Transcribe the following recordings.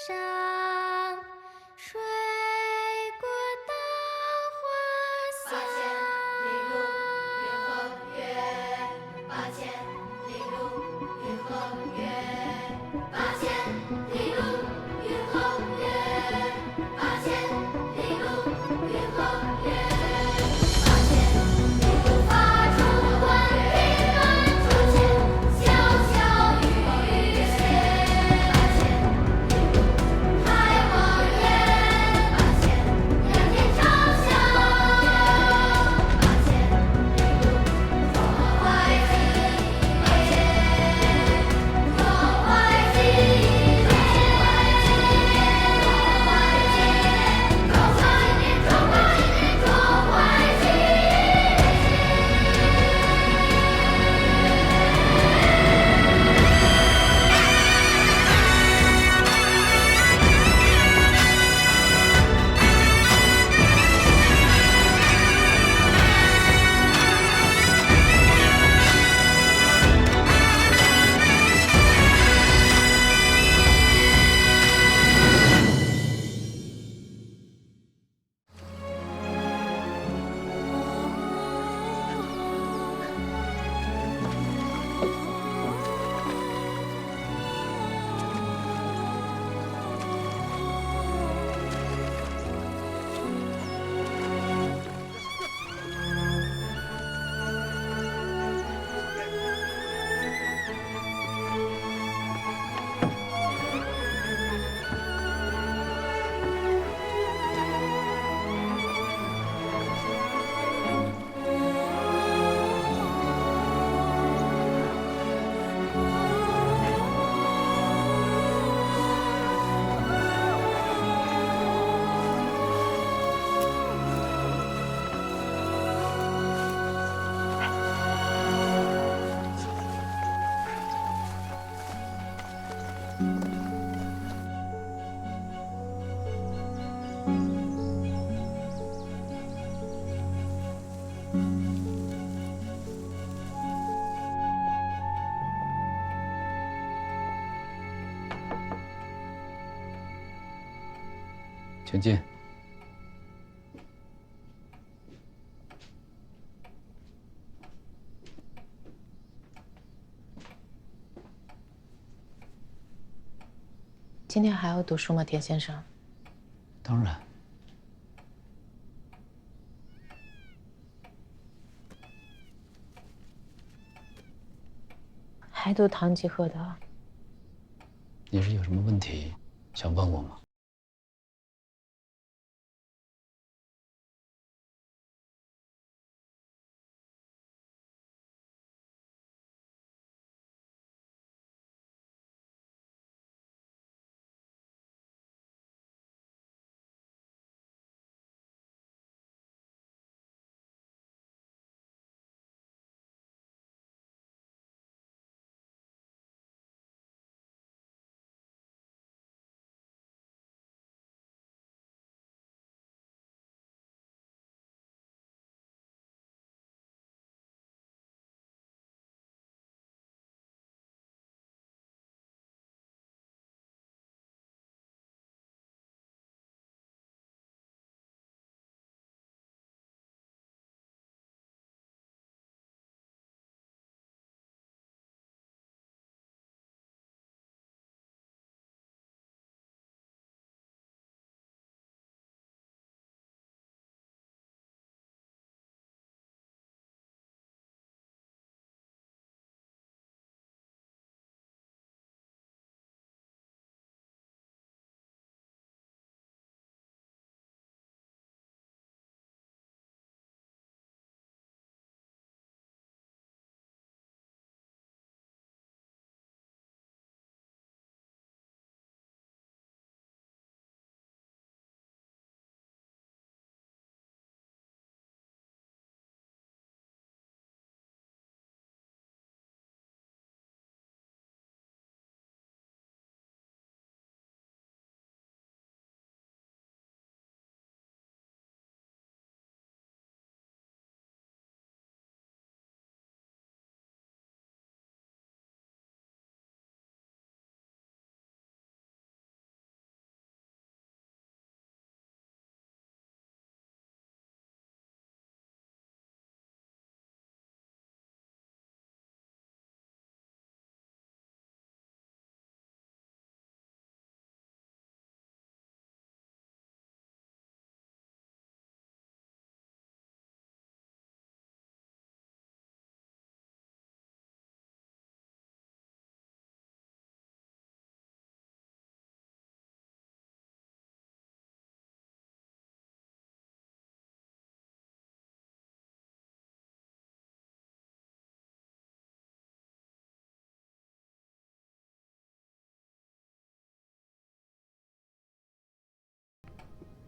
上，水果稻花香。八千里路云和月，八千里路云和月，八千里路云和月，八千里路发出冠平安，八千小小雨歇，八千里路开望眼，八千仰天长啸，八千里路壮怀激烈，壮怀激烈，壮怀激烈，壮怀激烈，壮怀激烈，壮怀激请进。今天还要读书吗，田先生？当然。还读堂吉诃德？你是有什么问题想问我吗？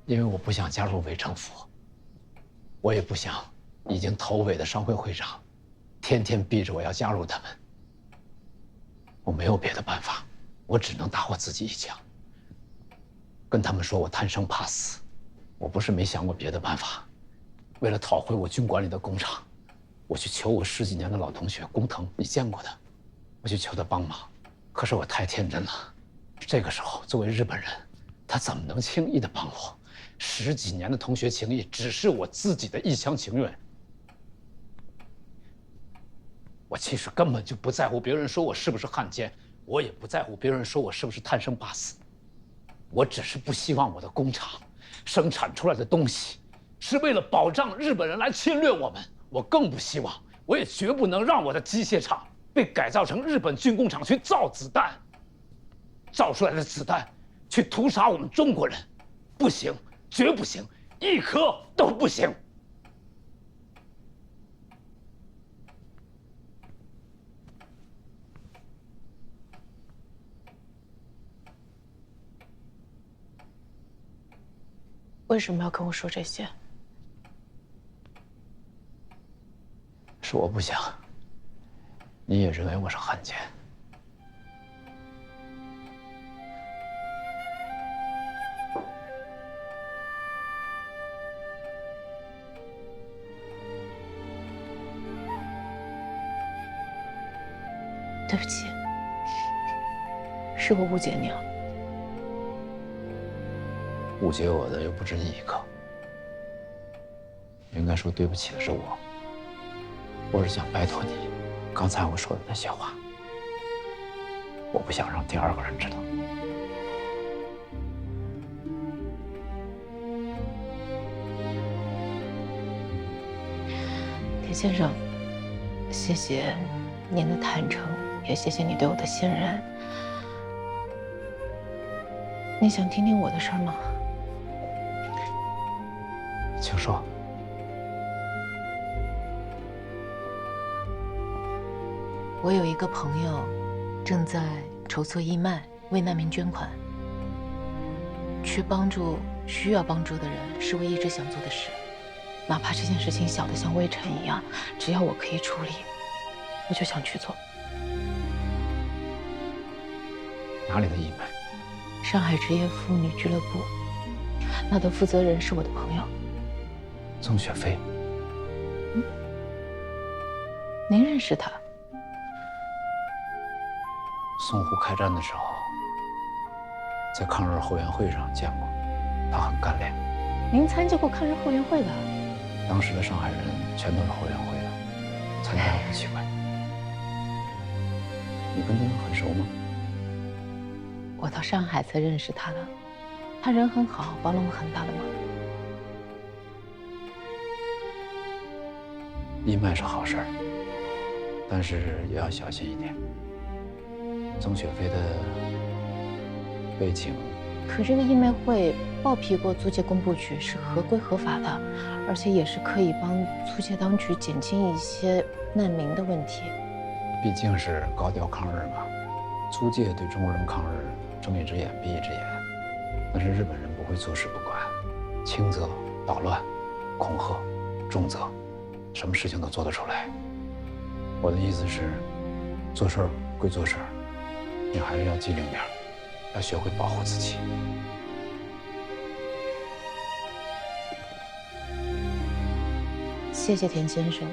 因为我不想加入伪政府，我也不想已经投伪的商会会长天天逼着我要加入他们。我没有别的办法，我只能打我自己一枪，跟他们说我贪生怕死。我不是没想过别的办法，为了讨回我军管里的工厂，我去求我10几年的老同学工藤，你见过他，我去求他帮忙。可是我太天真了，这个时候作为日本人，他怎么能轻易的帮我？10几年的同学情谊，只是我自己的一厢情愿。我其实根本就不在乎别人说我是不是汉奸，我也不在乎别人说我是不是贪生怕死。我只是不希望我的工厂生产出来的东西是为了保障日本人来侵略我们。我更不希望，我也绝不能让我的机械厂被改造成日本军工厂去造子弹，造出来的子弹去屠杀我们中国人，不行，绝不行，一颗都不行。为什么要跟我说这些？是我不想你也认为我是汉奸。对不起，是我误解你了。误解我的又不止你一个，应该说对不起的是我。我是想拜托你，刚才我说的那些话，我不想让第2个人知道。田先生，谢谢您的坦诚，也谢谢你对我的信任。你想听听我的事儿吗？请说。我有一个朋友，正在筹措义卖，为难民捐款。去帮助需要帮助的人，是我一直想做的事。哪怕这件事情小得像微尘一样，只要我可以处理，我就想去做。哪里的义卖？上海职业妇女俱乐部，那的负责人是我的朋友曾雪飞。您认识他？淞沪开战的时候，在抗日后援会上见过，他很干练。您参加过抗日后援会的？当时的上海人全都是后援会的，参加不奇怪。你跟他很熟吗？我到上海才认识他的，他人很好，帮了我很大的忙。义卖是好事儿，但是也要小心一点。曾雪飞的背景，可这个义卖会报批过租界工部局，是合规合法的，而且也是可以帮租界当局减轻一些难民的问题。毕竟是高调抗日嘛，租界对中国人抗日睁一只眼闭一只眼，但是日本人不会坐视不管，轻则捣乱、恐吓，重则什么事情都做得出来。我的意思是，做事儿归做事儿，你还是要机灵点儿，要学会保护自己。谢谢田先生。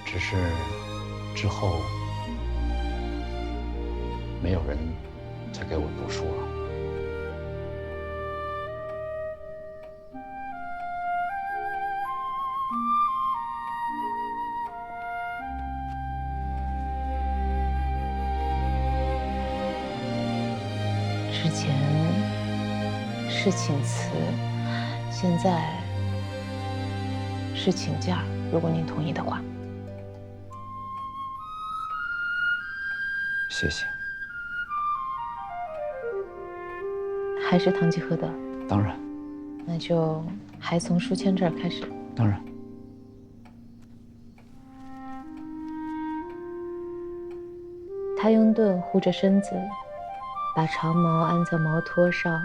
只是之后没有人再给我读书了。之前是请辞，现在是请假，如果您同意的话。谢谢。还是唐吉诃德？当然。那就还从书签这儿开始。当然。他用盾护着身子，把长矛安在矛托上，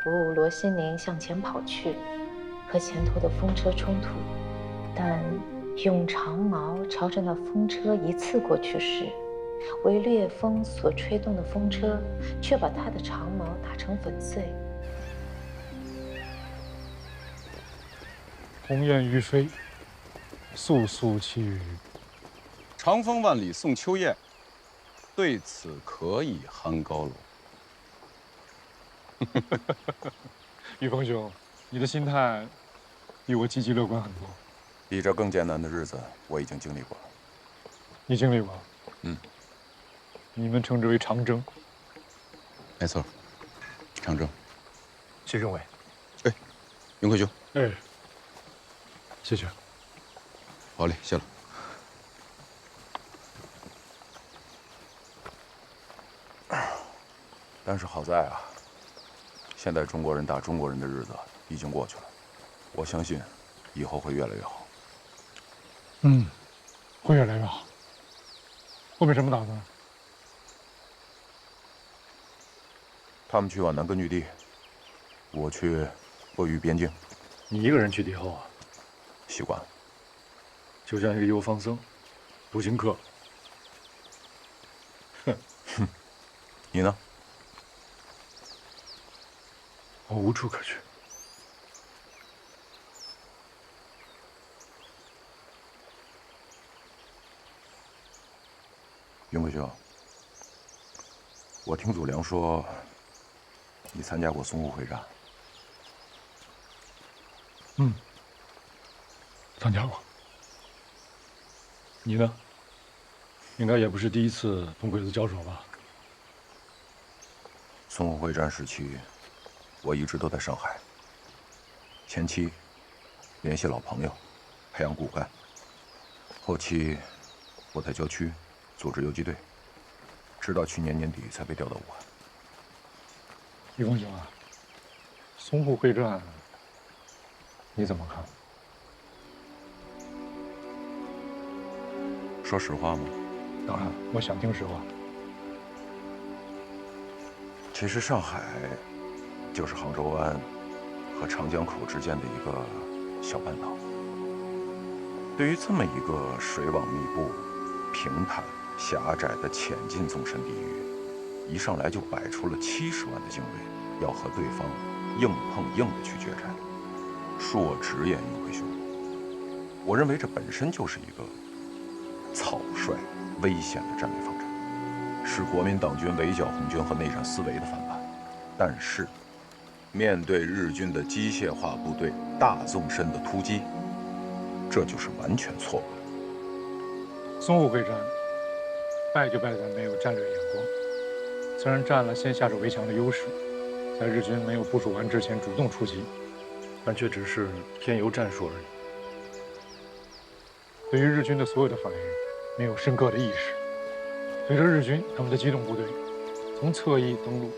鼓舞罗新宁向前跑去，和前头的风车冲突，但用长矛朝着那风车一刺过去时，为烈风所吹动的风车却把他的长矛打成粉碎。鸿雁于飞，肃肃其余。长风万里送秋雁，对此可以酣高楼。玉峰兄，你的心态比我积极乐观很多。比这更艰难的日子，我已经经历过了。你经历过？嗯。你们称之为长征。没错，长征。谢政委。哎，云贵兄。哎。谢谢。好嘞，谢了。但是好在啊，现在中国人打中国人的日子已经过去了，我相信以后会越来越好。嗯，会越来越好。后面什么打算？他们去皖南根据地，我去鄂豫边境。你一个人去敌后啊？习惯了，就像一个游方僧，独行客。哼，你呢？我无处可去。云贵兄，我听祖良说，你参加过淞沪会战。嗯，参加过。你呢？应该也不是第一次同鬼子交手吧？淞沪会战时期，我一直都在上海。前期联系老朋友，培养骨干；后期我在郊区组织游击队，直到去年年底才被调到武汉。于峰兄啊，淞沪会战你怎么看？说实话吗？当然，我想听实话。其实上海就是杭州湾和长江口之间的一个小半岛。对于这么一个水网密布、平坦狭窄的浅近纵深地域，一上来就摆出了70万的精锐，要和对方硬碰硬的去决战。恕我直言，云贵兄，我认为这本身就是一个草率、危险的战略方针，是国民党军围剿红军和内战思维的范本。但是，面对日军的机械化部队大纵深的突击，这就是完全错误的。淞沪会战败就败在没有战略眼光，虽然占了先下手为强的优势，在日军没有部署完之前主动出击，但却只是添油战术而已。对于日军的所有的反应，没有深刻的意识。随着日军他们的机动部队从侧翼登陆，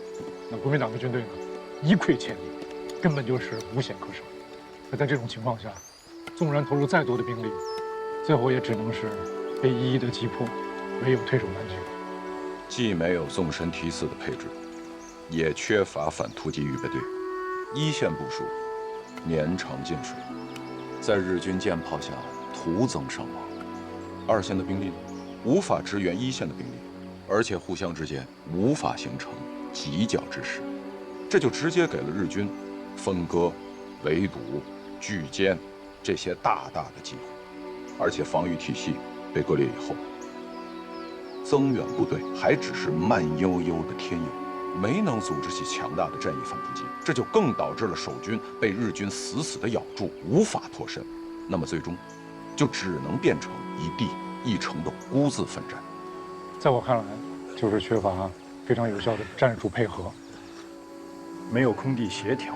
那国民党的军队呢，一溃千里，根本就是无险可守。而在这种情况下，纵然投入再多的兵力，最后也只能是被一一的击破，唯有退守南京。既没有纵深梯次的配置，也缺乏反突击预备队，一线部署年长进水，在日军舰炮下徒增伤亡。二线的兵力呢，无法支援一线的兵力，而且互相之间无法形成犄角之势，这就直接给了日军分割、围堵、聚歼这些大大的机会。而且防御体系被割裂以后，增援部队还只是慢悠悠的天佑，没能组织起强大的战役反突击，这就更导致了守军被日军死死地咬住，无法脱身。那么最终就只能变成一地一城的孤自奋战。在我看来，就是缺乏非常有效的战术配合，没有空地协调，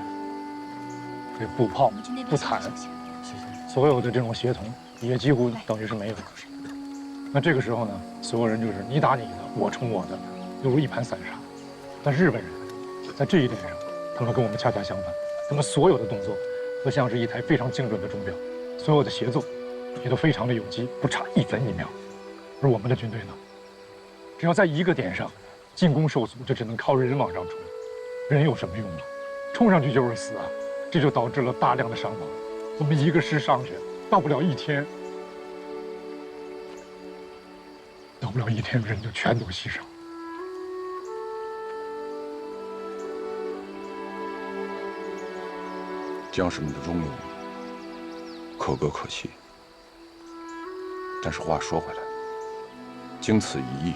这步炮、步坦，所有的这种协同也几乎等于是没有。那这个时候呢，所有人就是你打你的，我冲我的，犹如一盘散沙。但日本人在这一点上，他们跟我们恰恰相反，他们所有的动作都像是一台非常精准的钟表，所有的协奏也都非常的有机，不差一分一秒。而我们的军队呢，只要在一个点上进攻受阻，就只能靠人往上冲。人有什么用呢？冲上去就是死啊！这就导致了大量的伤亡。我们一个师上去，到不了1天，人就全都牺牲。将士们的忠勇可歌可泣。但是话说回来，经此一役，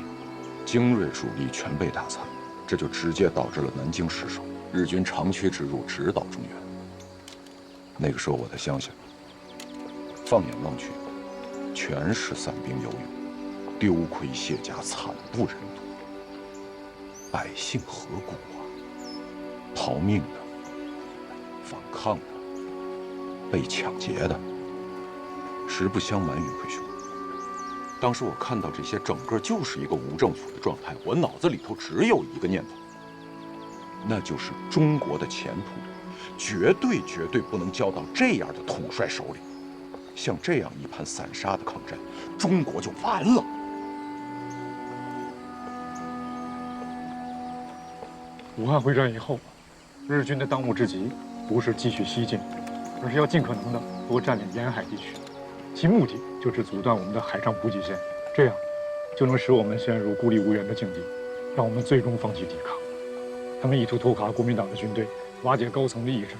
精锐主力全被打残，这就直接导致了南京失守，日军长驱直入，直捣中原。那个时候我在乡下，放眼望去，全是散兵游勇，丢盔卸甲，惨不忍睹。百姓何辜啊？逃命的，反抗的，被抢劫的。实不相瞒，云奎兄，当时我看到这些，整个就是一个无政府的状态，我脑子里头只有一个念头，那就是中国的前途绝对不能交到这样的统帅手里。像这样一盘散沙的抗战，中国就完了。武汉会战以后，日军的当务之急不是继续西进，而是要尽可能的多占领沿海地区，其目的就是阻断我们的海上补给线，这样就能使我们陷入孤立无援的境地，让我们最终放弃抵抗。他们意图拖垮国民党的军队，瓦解高层的意志，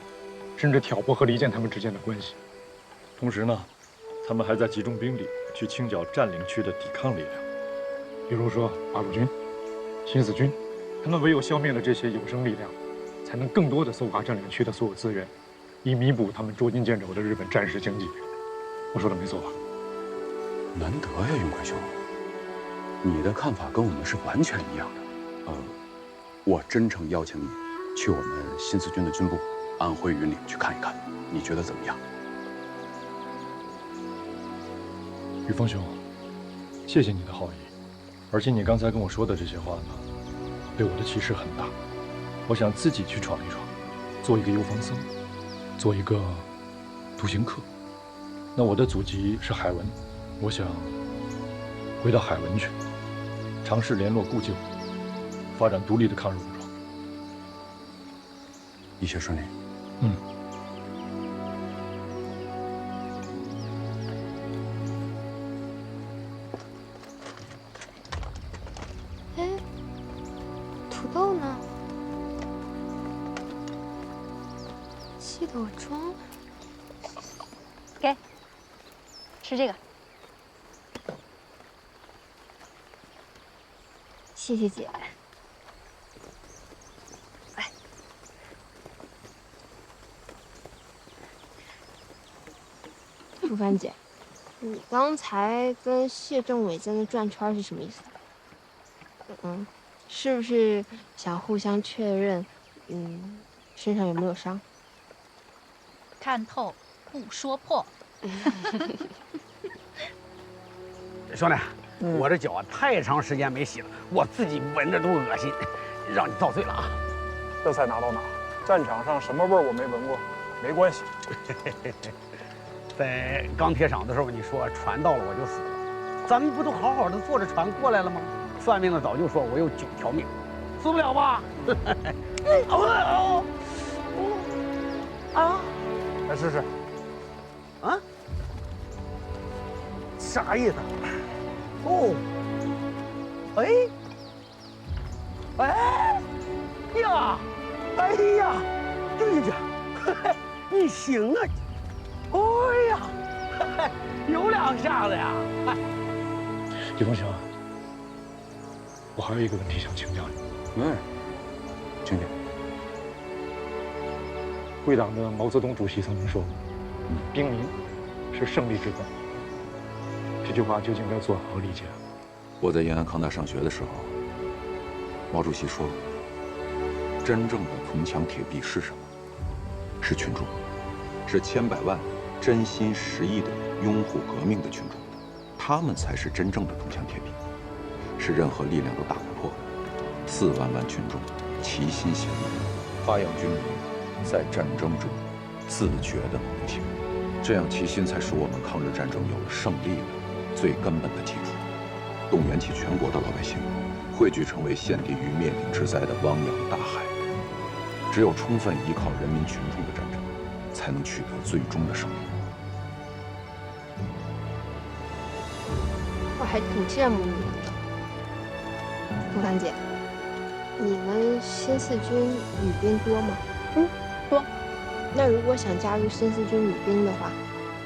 甚至挑拨和离间他们之间的关系。同时呢，他们还在集中兵力去清剿占领区的抵抗力量，比如说八路军、新四军，他们唯有消灭了这些有生力量，才能更多的搜刮占领区的所有资源，以弥补他们捉襟见肘的日本战时经济。我说的没错吧？难得呀，云快兄，你的看法跟我们是完全一样的。我真诚邀请你去我们新四军的军部安徽云岭去看一看，你觉得怎么样？于峰兄，谢谢你的好意，而且你刚才跟我说的这些话呢，对我的启示很大。我想自己去闯一闯，做一个游方僧，做一个独行客。那我的祖籍是海文，我想回到海文去，尝试联络故旧，发展独立的抗日武装。一切顺利。哎，土豆呢？记得我装了。给，吃这个。谢谢姐。来，淑帆姐，你刚才跟谢政委在那转圈是什么意思？是不是想互相确认，身上有没有伤？看透不说破。兄弟，我这脚太长时间没洗了，我自己闻着都恶心，让你遭罪了啊！这才哪到哪？战场上什么味儿我没闻过，没关系。在钢铁厂的时候，你说船到了我就死了，咱们不都好好的坐着船过来了吗？算命的早就说我有9条命，死不了吧？来试试。啊？啥意思？哦，呀，哎呀，这，你行啊！哎呀，有2下子呀！李峰兄，我还有一个问题想请教你。请讲。贵党的毛泽东主席曾经说过，兵民是胜利之本。这句话究竟该做何理解？我在延安康大上学的时候，毛主席说，真正的铜墙铁壁是什么？是群众，是千百万真心实意的拥护革命的群众，他们才是真正的铜墙铁壁，是任何力量都打不破的。4万万群众齐心协力，发扬军民在战争中自觉的梦想，这样齐心才使我们抗日战争有了胜利的最根本的基础，动员起全国的老百姓，汇聚成为献地于灭顶之灾的汪洋大海。只有充分依靠人民群众的战争，才能取得最终的胜利。我还挺羡慕你的，凤兰姐。你们新四军女兵多吗？多。那如果想加入新四军女兵的话，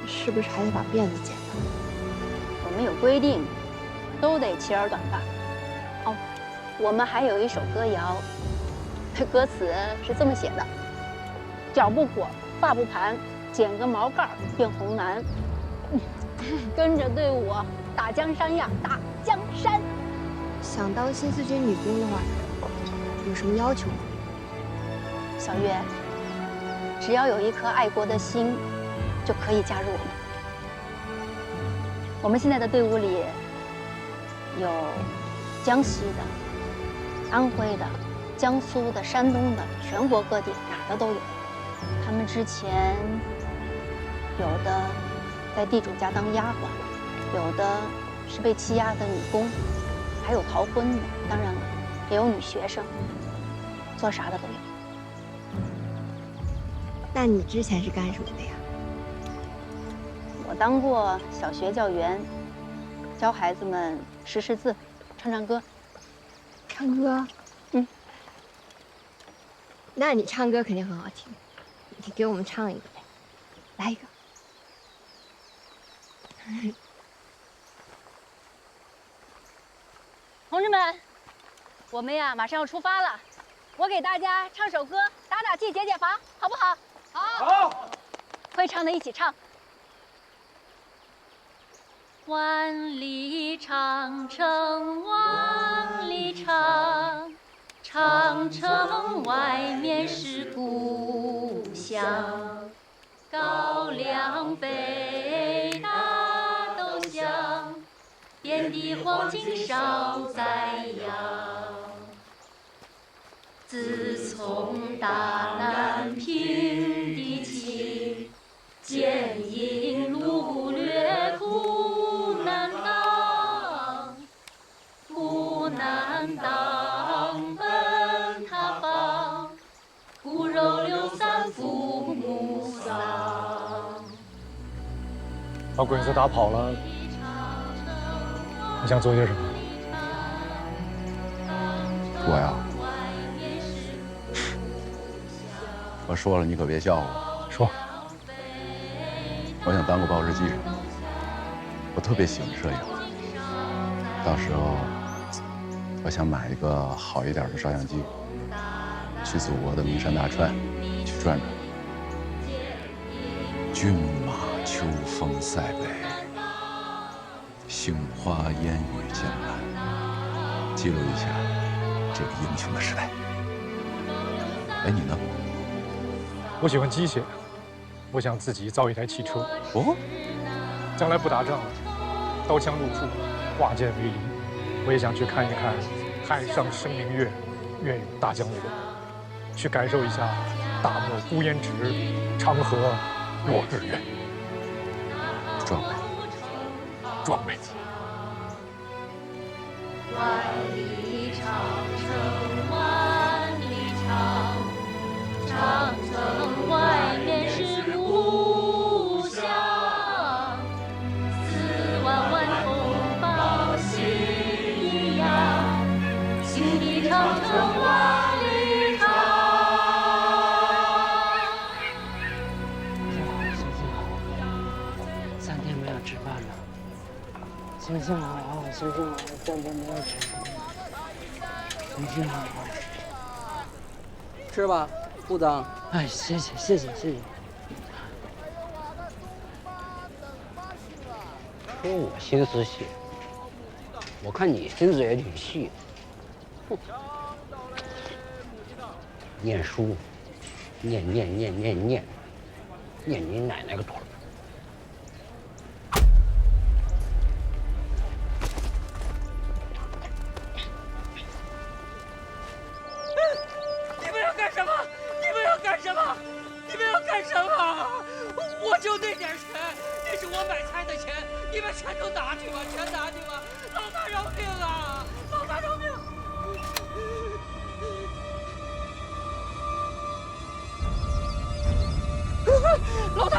是不是还得把辫子剪了？我们有规定，都得齐耳短发。哦，我们还有一首歌谣，歌词是这么写的：脚不裹，发不盘，剪个毛盖变红男。跟着队伍打江山呀，打江山！想当新四军女兵的话，有什么要求吗？小月，只要有一颗爱国的心，就可以加入我们。我们现在的队伍里有江西的、安徽的、江苏的、山东的，全国各地哪儿的都有。他们之前有的在地主家当丫鬟，有的是被欺压的女工，还有逃婚的，当然了，也有女学生，做啥的都有。那你之前是干什么的呀？我当过小学教员，教孩子们识字、唱歌。唱歌？那你唱歌肯定很好听，你给我们唱一个呗，来一个。同志们，我们呀马上要出发了，我给大家唱首歌，打打气，解解乏，好不好？好。会唱的一起唱。万里长城万里长，长城外面是故乡，高粱飞大豆香，遍地黄金少宰羊。自从大南平地起，剑影掳掠苦难当，苦难当奔他方，骨肉流散父母丧。把鬼子打跑了，你想做些什么？我呀，我说了你可别笑话。说。我想当个报日记者，我特别喜欢摄影。到时候，我想买一个好一点的照相机，去祖国的名山大川去转转。骏马秋风塞北，杏花烟雨渐晚，记录一下这个英雄的时代。哎，你呢？我喜欢机械。我想自己造一台汽车。哦，将来不打仗了，刀枪入库，化剑为犁。我也想去看一看海上生明月，月有大江流，去感受一下大漠孤烟直，长河落日圆。壮美，壮美。万里长城万里长，长城外面是故乡，4万万同胞心一样，心的长城万里长。3天没有吃饭了，行行好好，行行好，3天没有吃饭，行行好好。吃吧，部长。哎，谢谢谢谢谢谢。说我心思细，我看你心思也挺细。哼，念书，念你奶奶个腿！你们要干什么？你们要干什么？你们要干什么？我就那点钱，那是我买菜的钱，你们全都拿去吧，全拿去吧！老大饶命啊！老大饶命！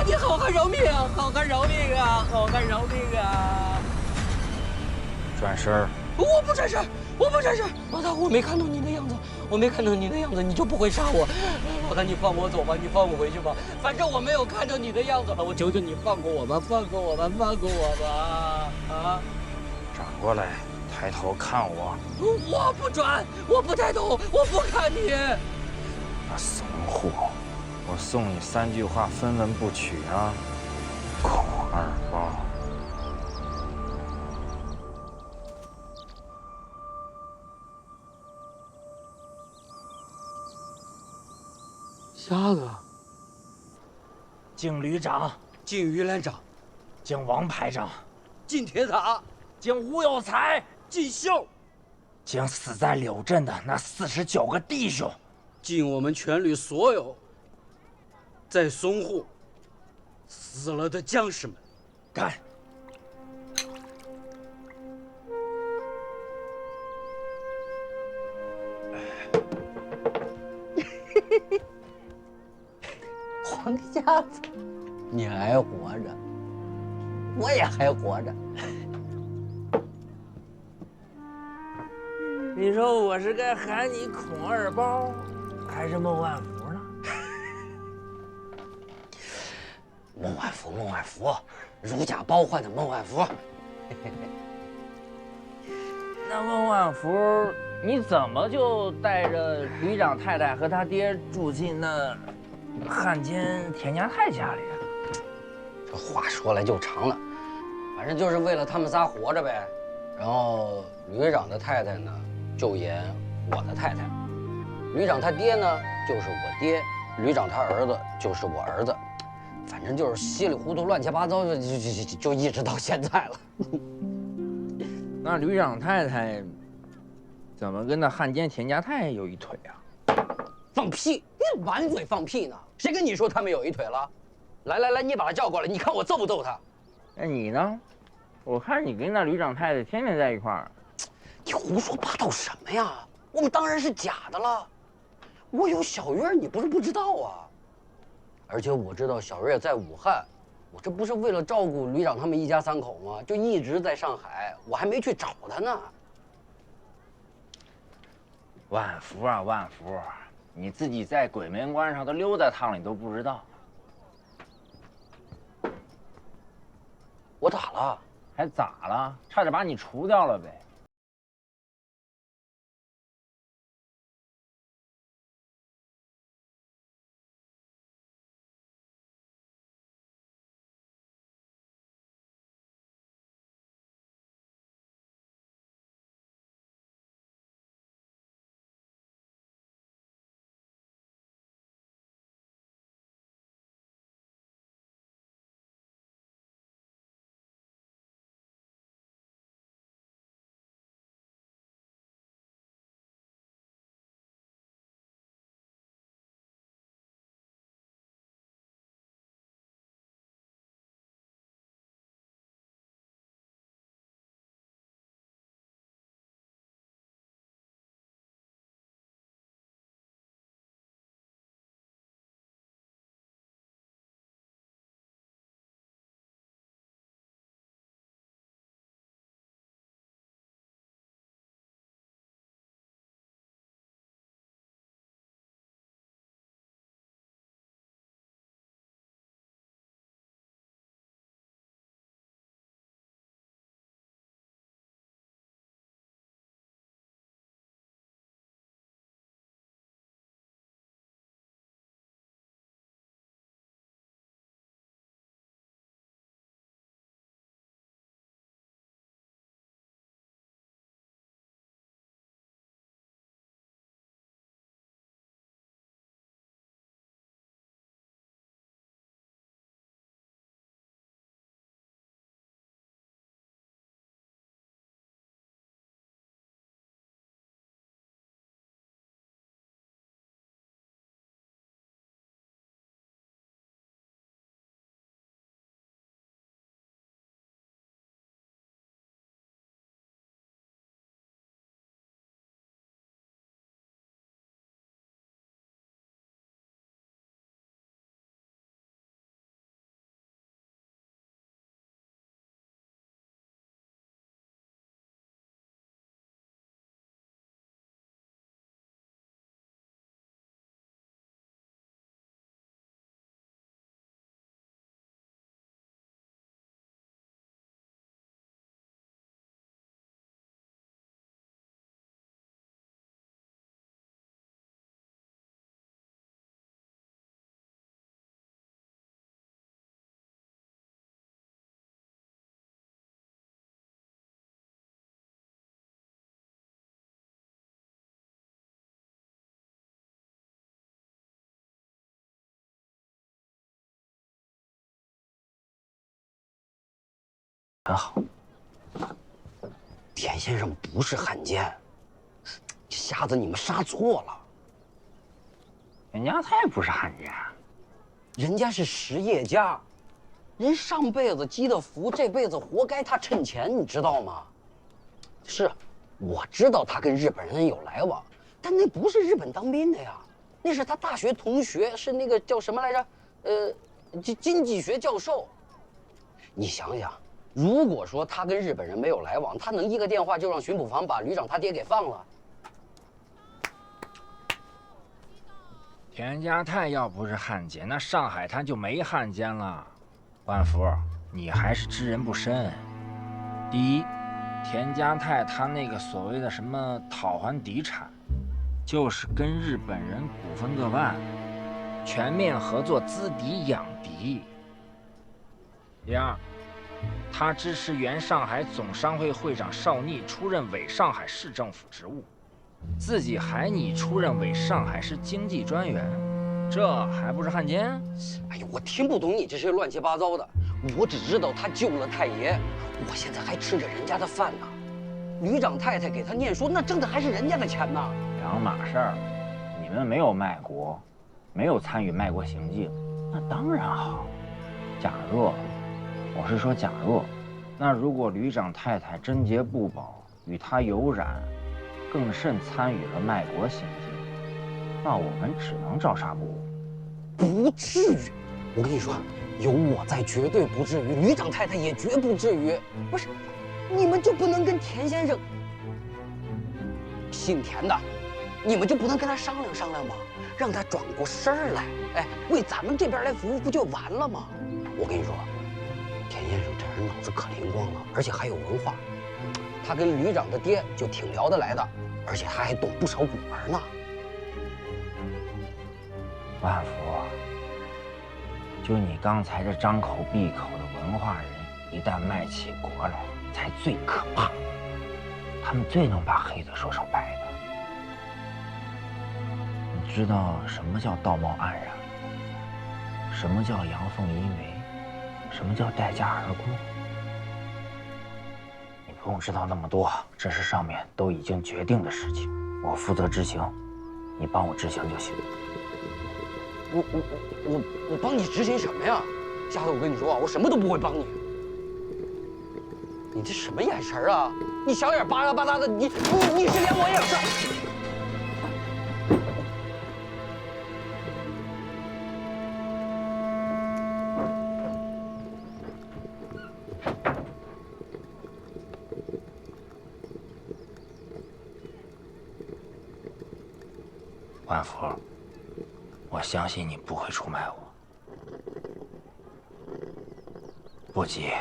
你好汉饶命啊！好汉饶命啊！好汉饶命啊！转身儿。我不转身，我不转身！老大，我没看到你的样子，我没看到你的样子，你就不会杀我。老大，你放我走吧，你放我回去吧，反正我没有看到你的样子了。我求求你放过我吧，放过我吧，放过我吧！啊！转过来，抬头看我。我不转，我不抬头，我不看你。那怂货，我送你3句话，分文不取啊！孔二包。瞎子，敬旅长，敬于连长，敬王排长，敬铁塔，敬吴有才，敬秀，敬死在柳镇的那49个弟兄，敬我们全旅所有在淞沪死了的将士们。干！黄瞎子，你还活着，我也还活着。你说我是该喊你孔二包，还是孟万福呢？孟万福，孟万福，如假包换的孟万福。那孟万福，你怎么就带着旅长太太和他爹住进那汉奸田家泰家里啊？这话说来就长了，反正就是为了他们仨活着呗。然后旅长的太太呢，就演我的太太；旅长他爹呢，就是我爹；旅长他儿子就是我儿子。反正就是稀里糊涂、乱七八糟的，就一直到现在了。那旅长太太怎么跟那汉奸田家泰有一腿啊？放屁！你满嘴放屁呢！谁跟你说他们有一腿了？来，你把他叫过来，你看我揍不揍他？那你呢？我看你跟那旅长太太天天在一块儿。你胡说八道什么呀？我们当然是假的了。我有小月，你不是不知道啊。而且我知道小月在武汉，我这不是为了照顾旅长他们一家3口吗？就一直在上海，我还没去找他呢。万福啊，万福，你自己在鬼门关上都溜达趟了，你都不知道。我咋了？还咋了？差点把你除掉了呗。很好。田先生不是汉奸，瞎子你们杀错了。田家泰不是汉奸，人家是实业家，人上辈子积的福，这辈子活该他趁钱，你知道吗？是，我知道他跟日本人有来往，但那不是日本当兵的呀，那是他大学同学，是那个叫什么来着？经济学教授。你想想，如果说他跟日本人没有来往，他能一个电话就让巡捕房把旅长他爹给放了？田家泰要不是汉奸，那上海滩就没汉奸了。万福，你还是知人不深。第一，田家泰他那个所谓的什么讨还底产，就是跟日本人股份各半，全面合作，资敌养敌。第二，他支持原上海总商会会长邵逆出任伪上海市政府职务，自己还拟出任伪上海市经济专员，这还不是汉奸？哎呦，我听不懂你这些乱七八糟的，我只知道他救了太爷，我现在还吃着人家的饭呢。旅长太太给他念书，那挣的还是人家的钱呢。两码事儿，你们没有卖国，没有参与卖国行径，那当然好。假若，我是说假若，那如果旅长太太贞洁不保，与他有染，更甚参与了卖国行径，那我们只能照杀不误。不至于，我跟你说，有我在，绝对不至于。旅长太太也绝不至于。不是，你们就不能跟田先生，姓田的，你们就不能跟他商量商量吗？让他转过身儿来，哎，为咱们这边来服务，不就完了吗？我跟你说，田先生这人脑子可灵光了，而且还有文化。他跟旅长的爹就挺聊得来的，而且他还懂不少古文呢。万福，就你刚才这张口闭口的文化人，一旦卖起国来，才最可怕。他们最能把黑的说成白的。你知道什么叫道貌岸然？什么叫阳奉阴违？什么叫待价而沽？你不用知道那么多，这是上面都已经决定的事情，我负责执行，你帮我执行就行。我帮你执行什么呀？瞎子，我跟你说啊，我什么都不会帮你。你这什么眼神啊？你小眼巴拉巴拉的，你是连我也是。万福，我相信你不会出卖我。不急，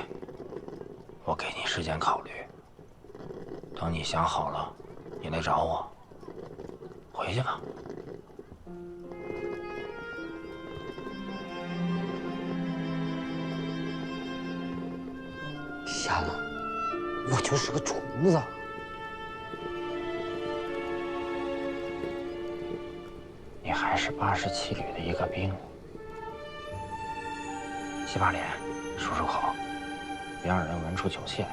我给你时间考虑。等你想好了，你来找我。回去吧。瞎了，我就是个虫子。你还是87旅的一个兵。洗把脸，漱漱口，别让人闻出酒气来。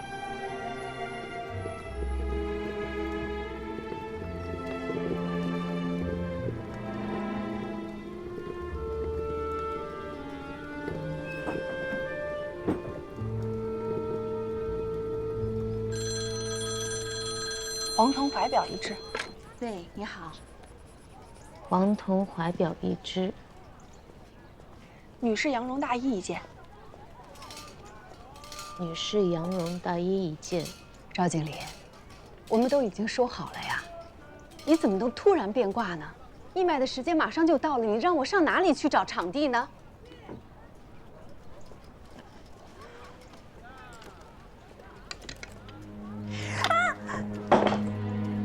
黄铜怀表一只。对，你好。黄铜怀表一只。女士羊绒大衣一件。女士羊绒大衣一件。赵经理，我们都已经说好了呀，你怎么能突然变卦呢？义卖的时间马上就到了，你让我上哪里去找场地呢？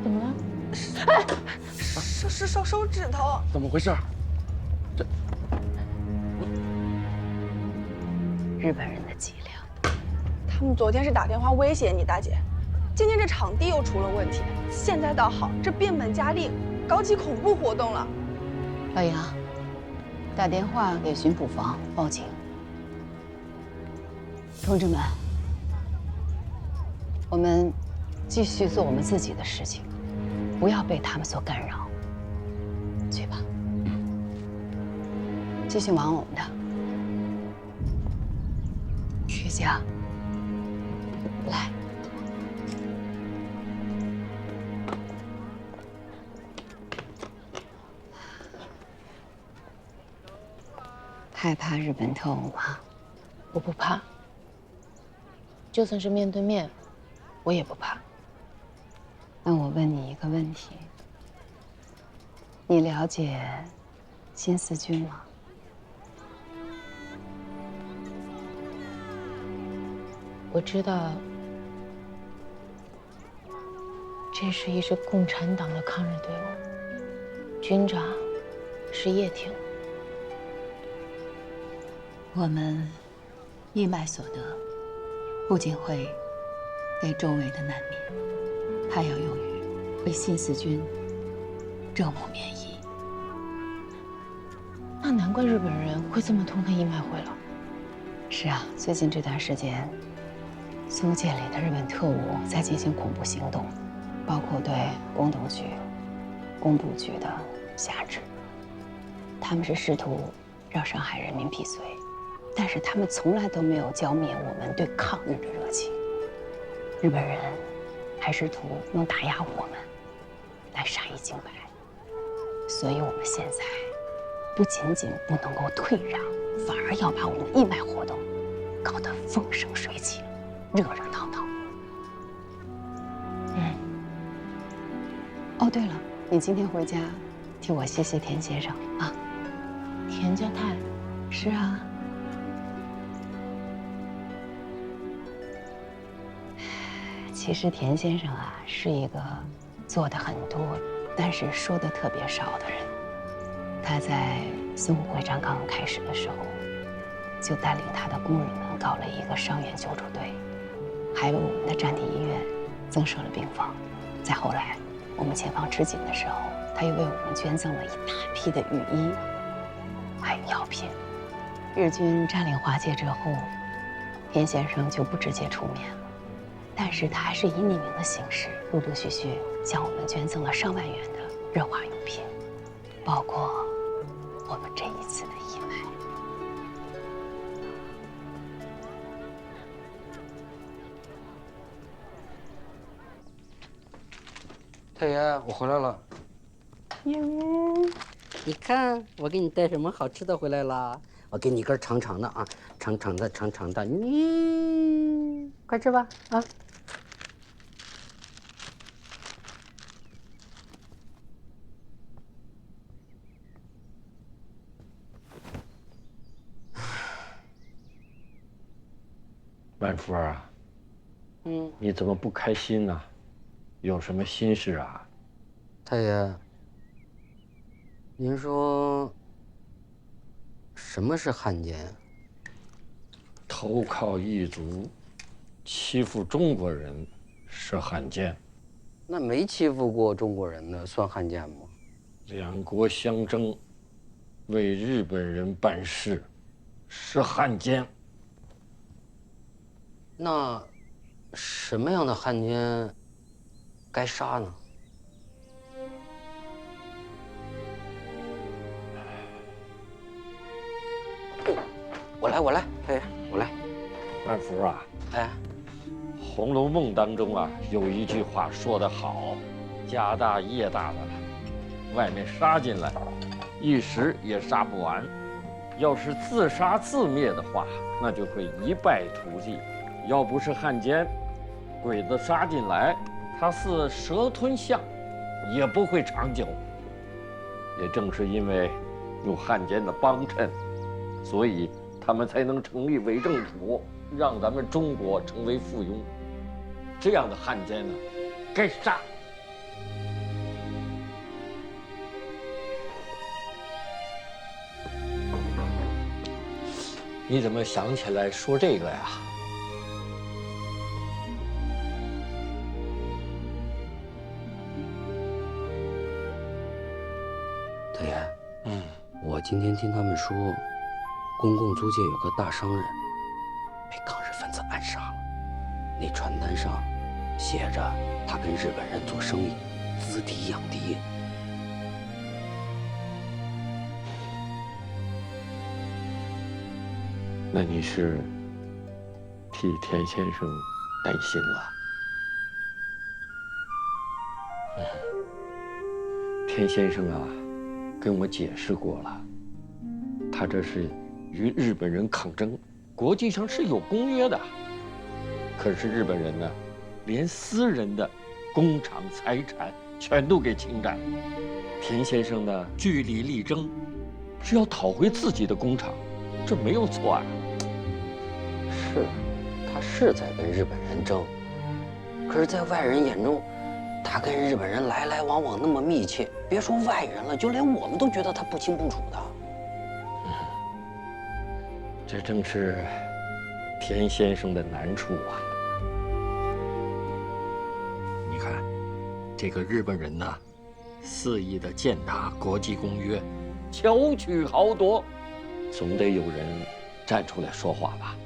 怎么了？哎，手指头。怎么回事？这日本人的伎俩。他们昨天是打电话威胁你大姐，今天这场地又出了问题，现在倒好，这变本加厉，搞起恐怖活动了。老杨，打电话给巡捕房报警。同志们，我们继续做我们自己的事情，不要被他们所干扰。去吧，继续忙我们的。徐家，来。害怕日本特务吗？我不怕，就算是面对面，我也不怕。那我问你一个问题：你了解新四军吗？我知道，这是一支共产党的抗日队伍，军长是叶挺。我们义卖所得，不仅会给周围的难民，还要用于为新四军征募免役。那难怪日本人会这么痛恨义卖会了。是啊，最近这段时间，苏界里的日本特务在进行恐怖行动，包括对工董局、工部局的辖制。他们是试图让上海人民闭嘴。但是他们从来都没有浇灭我们对抗日的热情。日本人还试图用打压我们来杀一儆百，所以我们现在不仅仅不能够退让，反而要把我们的义卖活动搞得风生水起，热热闹闹。哦，对了，你今天回家替我谢谢田先生啊。田家泰？是啊。其实田先生啊，是一个做的很多，但是说的特别少的人。他在淞沪会战刚刚开始的时候，就带领他的工人们搞了一个伤员救助队，还为我们的战地医院增设了病房。再后来，我们前方吃紧的时候，他又为我们捐赠了一大批的雨衣，还有药品。日军占领华界之后，田先生就不直接出面了。但是他还是以匿名的形式，陆陆续续向我们捐赠了上万元的热化用品，包括我们这一次的义卖。太爷，我回来了。哟，你看我给你带什么好吃的回来啦？我给你一根长长的啊，长长的，你快吃吧啊！万福啊，你怎么不开心呢？有什么心事啊？太爷，您说什么是汉奸？投靠异族，欺负中国人是汉奸。那没欺负过中国人的算汉奸吗？两国相争，为日本人办事，是汉奸。那什么样的汉奸该杀呢？我来，太爷，我来。万福啊，哎，《红楼梦》当中啊，有一句话说得好：家大业大的，外面杀进来，一时也杀不完。要是自杀自灭的话，那就会一败涂地。要不是汉奸，鬼子杀进来，他似蛇吞象，也不会长久。也正是因为有汉奸的帮衬，所以他们才能成立伪政府，让咱们中国成为附庸。这样的汉奸呢，该杀。你怎么想起来说这个呀？太爷，我今天听他们说，公共租界有个大商人被抗日分子暗杀了，那传单上写着他跟日本人做生意，资敌养敌。那你是替田先生担心了？田先生啊，跟我解释过了，他这是与日本人抗争，国际上是有公约的。可是日本人呢，连私人的工厂财产全都给侵占了。田先生呢，据理力争，是要讨回自己的工厂，这没有错啊。是，他是在跟日本人争，可是，在外人眼中，他跟日本人来来往往那么密切，别说外人了，就连我们都觉得他不清不楚的。这正是田先生的难处啊。你看，这个日本人呐，肆意的践踏国际公约，巧取豪夺，总得有人站出来说话吧。